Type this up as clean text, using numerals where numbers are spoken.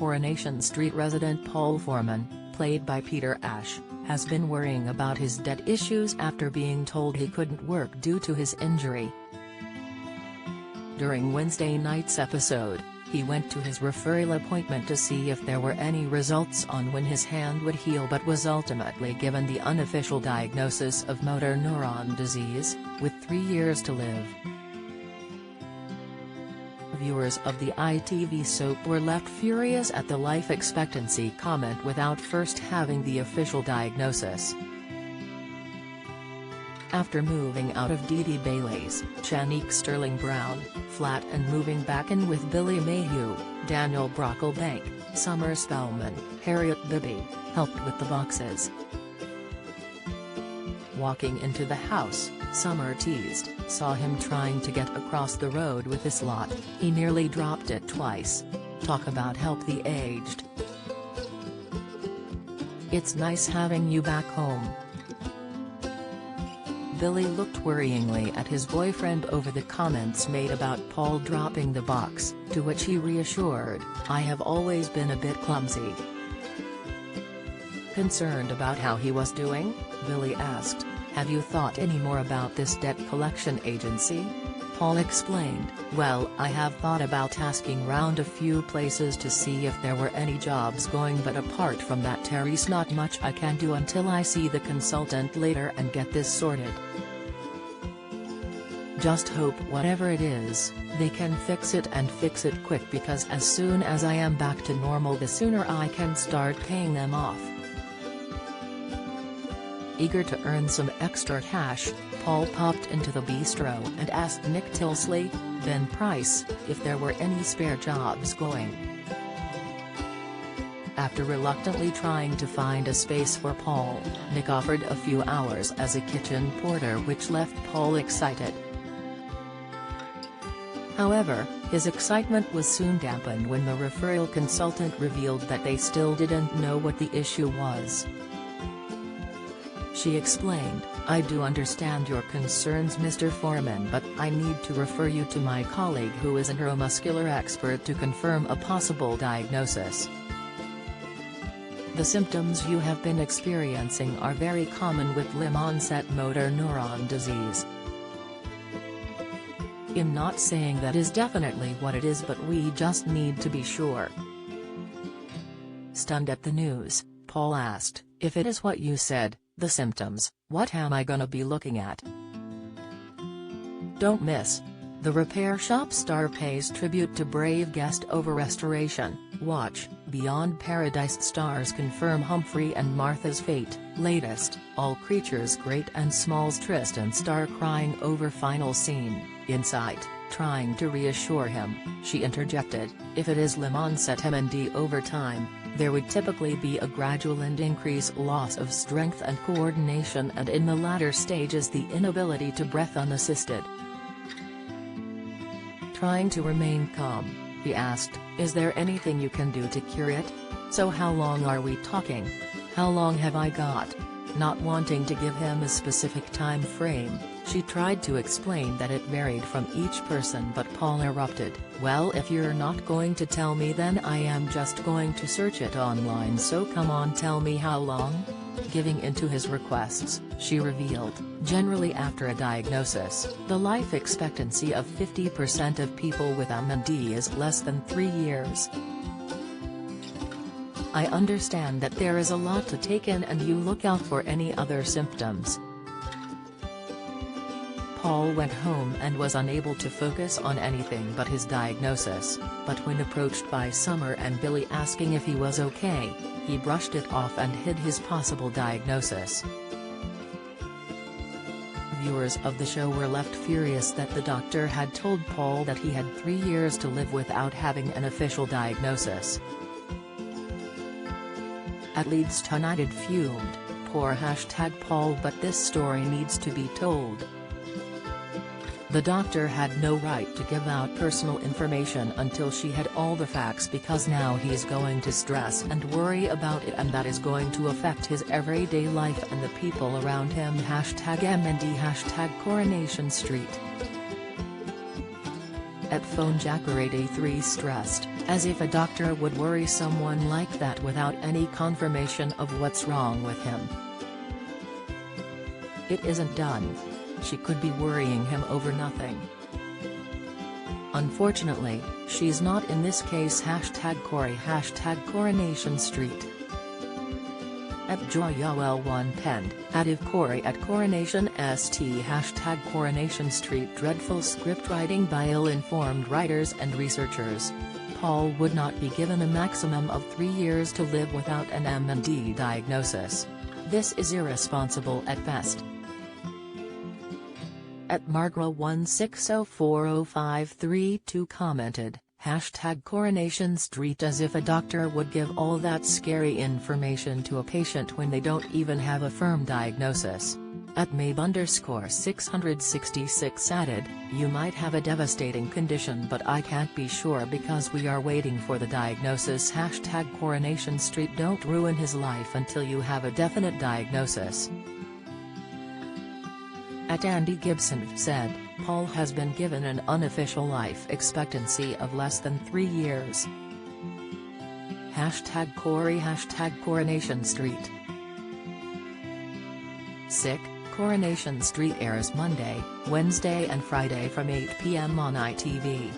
Coronation Street resident Paul Foreman, played by Peter Ash, has been worrying about his debt issues after being told he couldn't work due to his injury. During Wednesday night's episode, he went to his referral appointment to see if there were any results on when his hand would heal, but was ultimately given the unofficial diagnosis of motor neuron disease, with 3 years to live. Viewers of the ITV soap were left furious at the life expectancy comment without first having the official diagnosis. After moving out of Dee Dee Bailey's, Chanique Sterling Brown, flat and moving back in with Billy Mayhew, Daniel Brocklebank, Summer Spellman, Harriet Bibby, helped with the boxes. Walking into the house, Summer teased, "Saw him trying to get across the road with this lot, he nearly dropped it twice. Talk about help the aged. It's nice having you back home." Billy looked worryingly at his boyfriend over the comments made about Paul dropping the box, to which he reassured, "I have always been a bit clumsy." Concerned about how he was doing, Billy asked, "Have you thought any more about this debt collection agency?" Paul explained, "Well, I have thought about asking round a few places to see if there were any jobs going, but apart from that there's not much I can do until I see the consultant later and get this sorted. Just hope whatever it is, they can fix it and fix it quick, because as soon as I am back to normal the sooner I can start paying them off." Eager to earn some extra cash, Paul popped into the bistro and asked Nick Tilsley, then Price, if there were any spare jobs going. After reluctantly trying to find a space for Paul, Nick offered a few hours as a kitchen porter, which left Paul excited. However, his excitement was soon dampened when the referral consultant revealed that they still didn't know what the issue was. She explained, "I do understand your concerns, Mr. Foreman, but I need to refer you to my colleague who is a neuromuscular expert to confirm a possible diagnosis. The symptoms you have been experiencing are very common with limb-onset motor neuron disease. I'm not saying that is definitely what it is, but we just need to be sure." Stunned at the news, Paul asked, "If it is what you said, the symptoms, what am I gonna be looking at?" Don't miss. The repair shop star pays tribute to brave guest over restoration. Watch, Beyond Paradise stars confirm Humphrey and Martha's fate. Latest, all creatures great and small's Tristan star crying over final scene. Insight, trying to reassure him, she interjected, "If it is limb-onset MND over time, there would typically be a gradual and increased loss of strength and coordination, and in the latter stages the inability to breathe unassisted." Trying to remain calm, he asked, "Is there anything you can do to cure it? So how long are we talking? How long have I got?" Not wanting to give him a specific time frame, she tried to explain that it varied from each person, but Paul erupted, "Well, if you're not going to tell me, then I am just going to search it online, so come on, tell me how long?" Giving into his requests, she revealed, "Generally after a diagnosis, the life expectancy of 50% of people with MND is less than 3 years. I understand that there is a lot to take in and you look out for any other symptoms." Paul went home and was unable to focus on anything but his diagnosis, but when approached by Summer and Billy asking if he was okay, he brushed it off and hid his possible diagnosis. Viewers of the show were left furious that the doctor had told Paul that he had 3 years to live without having an official diagnosis. At Leeds United fumed, "Poor #Paul, but this story needs to be told. The doctor had no right to give out personal information until she had all the facts, because now he's going to stress and worry about it, and that is going to affect his everyday life and the people around him. #MND #Coronation Street." At phone Jacker83 stressed, as if a doctor would worry someone like that without any confirmation of what's wrong with him. It isn't done. She could be worrying him over nothing. Unfortunately, she's not in this case. #Corey #Coronation Street. At JoyOL1 penned, @if Corey at Coronation St #Coronation Street. Dreadful script writing by ill-informed writers and researchers. Paul would not be given a maximum of 3 years to live without an MND diagnosis. This is irresponsible at best. At Margra16040532 commented, #Coronation Street. As if a doctor would give all that scary information to a patient when they don't even have a firm diagnosis. At Mabe_666 added, you might have a devastating condition but I can't be sure because we are waiting for the diagnosis. #Coronation Street. Don't ruin his life until you have a definite diagnosis. At Andy Gibson said, Paul has been given an unofficial life expectancy of less than 3 years. #Corey #Coronation Street. Sick, Coronation Street airs Monday, Wednesday and Friday from 8 p.m. on ITV.